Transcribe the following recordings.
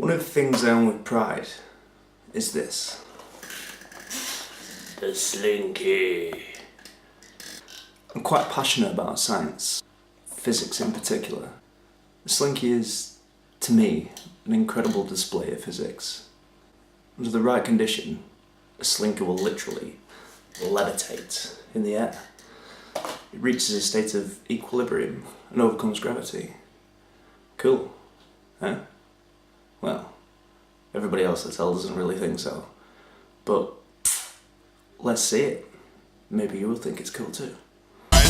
One of the things I own with pride is this. The Slinky. I'm quite passionate about science, physics in particular. The Slinky is, to me, an incredible display of physics. Under the right condition, a Slinky will literally levitate in the air. It reaches a state of equilibrium and overcomes gravity. Cool, huh? Well, everybody else at Tell doesn't really think so. But let's see it. Maybe you will think it's cool too. 1, 2,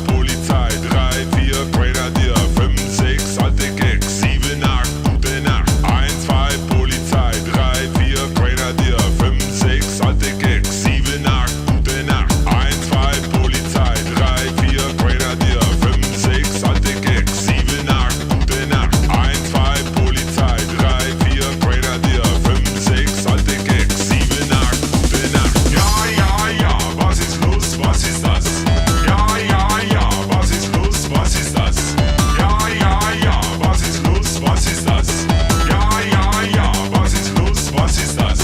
Polizei, 3, 4, Grenadier, 5, 6, alte Gags, 7, 8, gute Nacht. 1, 2, Polizei, 3, 4, Grenadier, 5, 6, alte Gags, 7, 8, gute Nacht. 1, 2, Polizei, 3, 4, Grenadier, 5, 6, alte Gags, 7, 8, gute Nacht. 1, 2, Polizei, 3, 4, Grenadier, 5, 6, alte Gags, 7, 8, gute Nacht. Ja, ja, ja, was ist los, was ist das? Ja, ja, ja, was ist los, was ist das? Ja, ja, ja, was ist los, was ist das? Ja, ja, ja, was ist los, was ist das?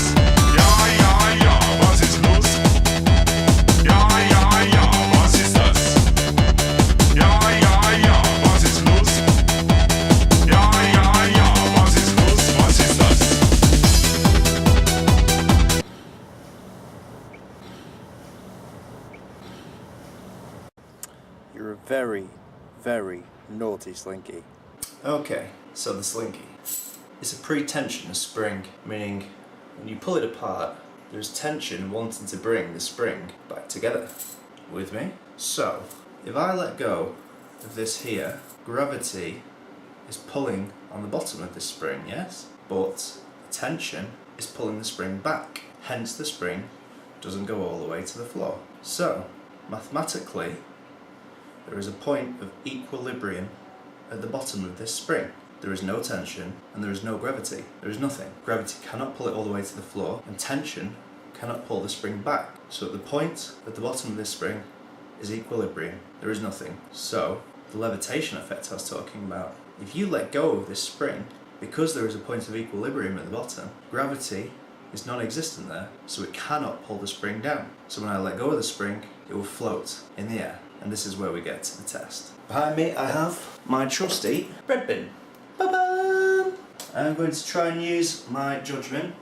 Ja, ja, ja, was ist los? Ja, ja, ja, was ist das? Ja, ja, ja, was ist los? Ja, ja, ja, was ist los, was ist das? You're a very, very naughty Slinky. Okay, so the Slinky. It's a pre-tension spring, meaning when you pull it apart, there's tension wanting to bring the spring back together. With me? So, if I let go of this here, gravity is pulling on the bottom of this spring, yes? But the tension is pulling the spring back. Hence the spring doesn't go all the way to the floor. So, mathematically, there is a point of equilibrium at the bottom of this spring. There is no tension and there is no gravity. There is nothing. Gravity cannot pull it all the way to the floor and tension cannot pull the spring back. So at the point at the bottom of this spring is equilibrium. There is nothing. So the levitation effect I was talking about, if you let go of this spring, because there is a point of equilibrium at the bottom, gravity is non-existent there, so it cannot pull the spring down. So when I let go of the spring, it will float in the air. And this is where we get to the test. Behind me I have my trusty bread bin. Ba-ba! I'm going to try and use my judgment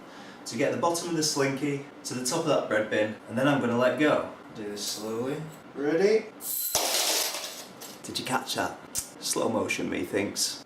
to get the bottom of the Slinky to the top of that bread bin, and then I'm going to let go. Do this slowly. Ready? Did you catch that? Slow motion, methinks.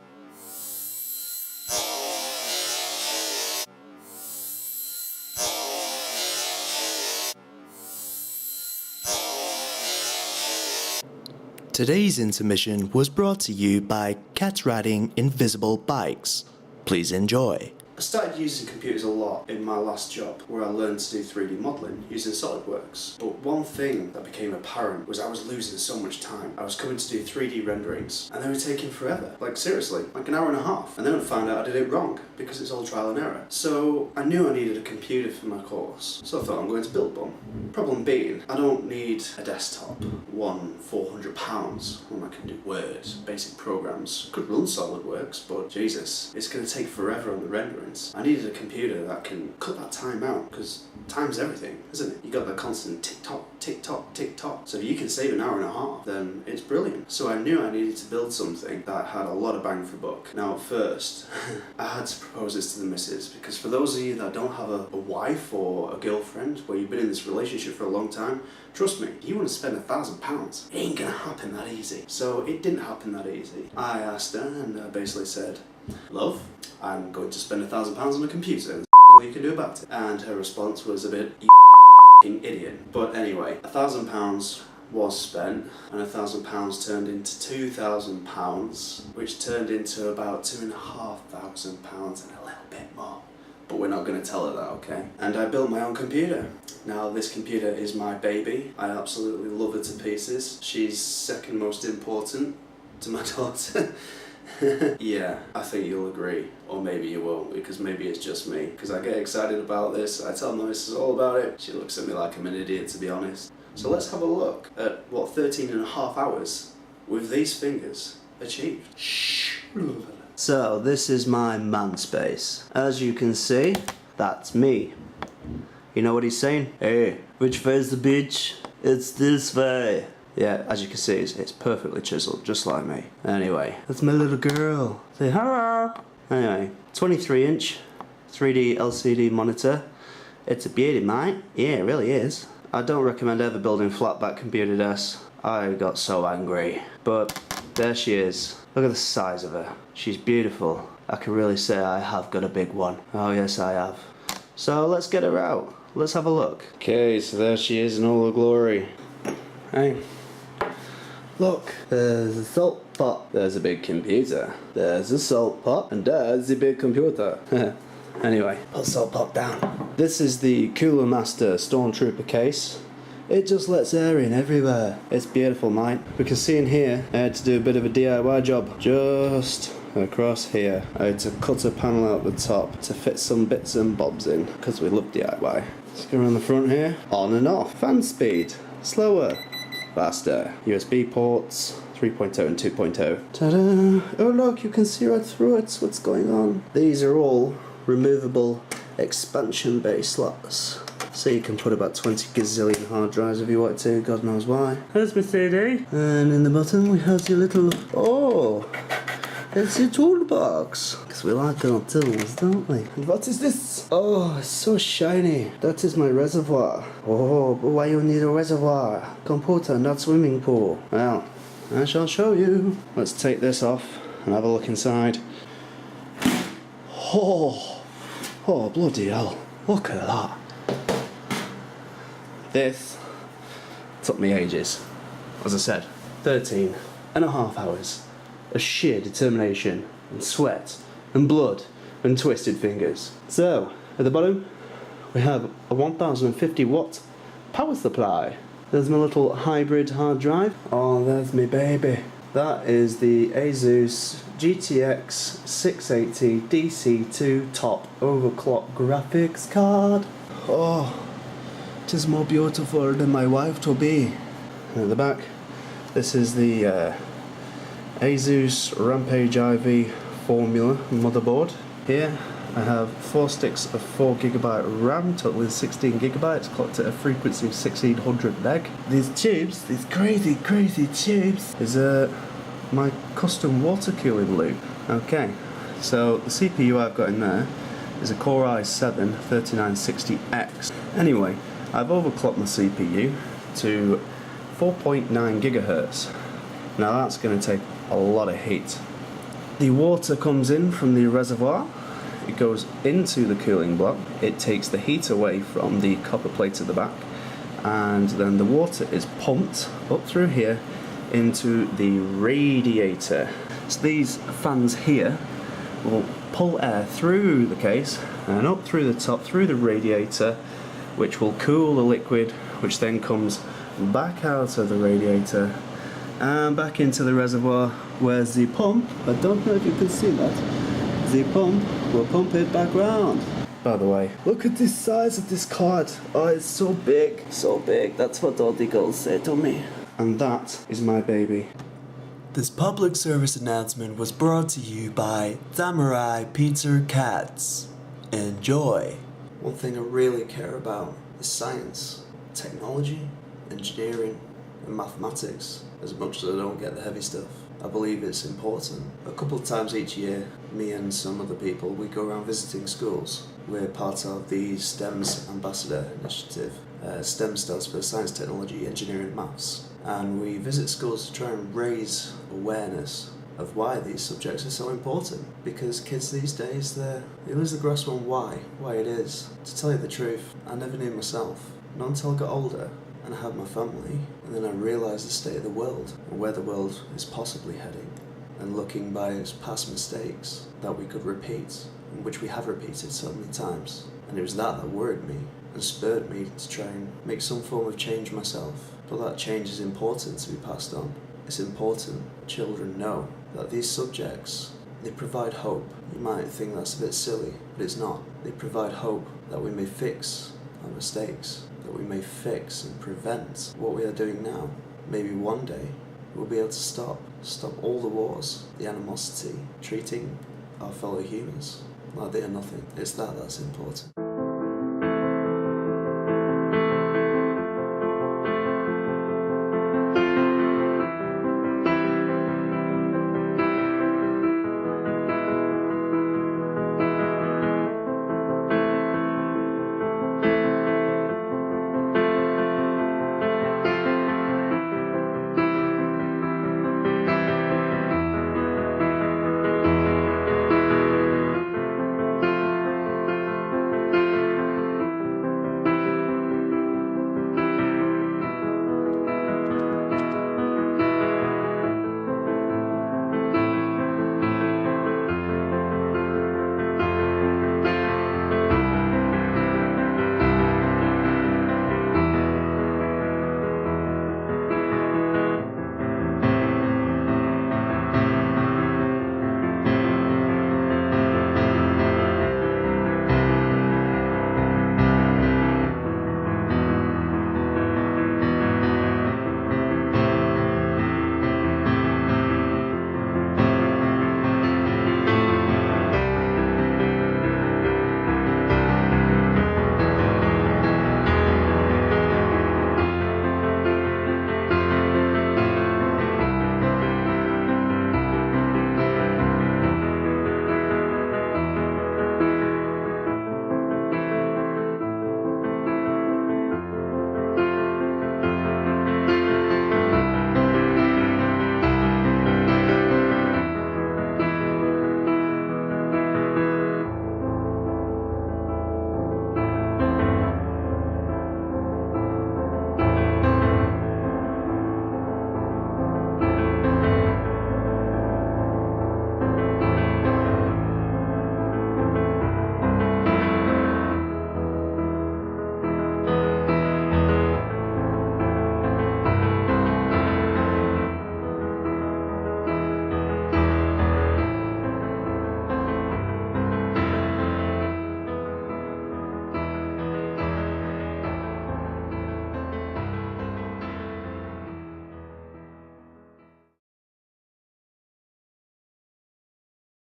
Today's intermission was brought to you by Cat Riding Invisible Bikes. Please enjoy. I started using computers a lot in my last job, where I learned to do 3D modelling using SolidWorks. But one thing that became apparent was I was losing so much time. I was coming to do 3D renderings, and they were taking forever. Like seriously, like an hour and a half. And then I found out I did it wrong, because it's all trial and error. So I knew I needed a computer for my course, so I thought I'm going to build one. Problem being, I don't need a desktop, one £400 when I can do Word, basic programs. Could run SolidWorks, but Jesus, it's going to take forever on the renderings. I needed a computer that can cut that time out, because time's everything, isn't it? You got that constant tick-tock, tick-tock, tick-tock. So if you can save an hour and a half, then it's brilliant. So I knew I needed to build something that had a lot of bang for buck. Now at first, I had to propose this to the missus, because for those of you that don't have a wife or a girlfriend, where you've been in this relationship for a long time, trust me, you want to spend £1,000. It ain't gonna happen that easy. So it didn't happen that easy. I asked her and I basically said, love, I'm going to spend £1,000 on a computer. That's all you can do about it. And her response was a bit, you f***ing idiot. But anyway, £1,000 was spent, and £1,000 turned into £2,000, which turned into about £2,500 and a little bit more. But we're not going to tell her that, okay? And I built my own computer. Now this computer is my baby. I absolutely love her to pieces. She's second most important to my daughter. Yeah, I think you'll agree, or maybe you won't, because maybe it's just me, because I get excited about this, I tell my missus all about it, she looks at me like I'm an idiot, to be honest. So let's have a look at what 13 and a half hours with these fingers achieved. Shh. So this is my man space. As you can see, that's me. You know what he's saying? Hey, which way's the beach? It's this way. Yeah, as you can see, it's perfectly chiseled, just like me. Anyway, that's my little girl. Say hello. Anyway, 23-inch 3D LCD monitor. It's a beauty, mate. Yeah, it really is. I don't recommend ever building flat-back computer desks. I got so angry. But there she is. Look at the size of her. She's beautiful. I can really say I have got a big one. Oh yes, I have. So let's get her out. Let's have a look. Okay, so there she is in all her glory. Hey. Look, there's a salt pot. There's a big computer. There's a salt pot. And there's a big computer. Anyway, put salt pot down. This is the Cooler Master Stormtrooper case. It just lets air in everywhere. It's beautiful, mate. We can see in here, I had to do a bit of a DIY job. Just across here. I had to cut a panel out the top to fit some bits and bobs in, because we love DIY. Let's go around the front here. On and off. Fan speed. Slower. Faster. USB ports. 3.0 and 2.0. Ta-da! Oh look, you can see right through it. What's going on? These are all removable expansion bay slots. So you can put about 20 gazillion hard drives if you want to, God knows why. There's my CD. And in the bottom we have your little... Oh! It's your toolbox. Because we like our tools, don't we? And what is this? Oh, it's so shiny. That is my reservoir. Oh, but why you need a reservoir? Computer, not swimming pool. Well, I shall show you. Let's take this off and have a look inside. Oh, bloody hell. Look at that. This took me ages. As I said, 13 and a half hours of sheer determination and sweat and blood and twisted fingers. So, at the bottom, we have a 1050 watt power supply. There's my little hybrid hard drive. Oh, there's me baby. That is the Asus GTX 680 DC2 top overclock graphics card. Oh, it is more beautiful than my wife to be. And at the back, this is the Asus Rampage IV Formula motherboard. Here I have 4 sticks of 4GB RAM, totaling 16GB, clocked at a frequency of 1600 meg. These tubes, these crazy tubes, is my custom water cooling loop. Okay, so the CPU I've got in there is a Core i7 3960X. Anyway, I've overclocked my CPU to 4.9 GHz. Now that's going to take a lot of heat. The water comes in from the reservoir, it goes into the cooling block, it takes the heat away from the copper plate at the back, and then the water is pumped up through here into the radiator. So these fans here will pull air through the case and up through the top, through the radiator, which will cool the liquid, which then comes back out of the radiator and back into the reservoir, where the pump, I don't know if you can see that, the pump will pump it back round. By the way, look at the size of this card. Oh, it's so big, that's what all the girls say to me. And that is my baby. This public service announcement was brought to you by Samurai Pizza Cats. Enjoy. One thing I really care about is science, technology, engineering, and mathematics. As much as I don't get the heavy stuff, I believe it's important. A couple of times each year, me and some other people, we go around visiting schools. We're part of the STEM's Ambassador Initiative. STEM stands for Science, Technology, Engineering and Maths. And we visit schools to try and raise awareness of why these subjects are so important. Because kids these days, they lose the grasp on why it is. To tell you the truth, I never knew myself, not until I got older and I had my family, and then I realised the state of the world and where the world is possibly heading, and looking by its past mistakes that we could repeat, and which we have repeated so many times. And it was that worried me and spurred me to try and make some form of change myself. But that change is important to be passed on. It's important children know that these subjects, they provide hope. You might think that's a bit silly, but it's not. They provide hope that we may fix our mistakes, that we may fix and prevent what we are doing now. Maybe one day we'll be able to stop Stop all the wars, the animosity, treating our fellow humans like they are nothing. It's that's important.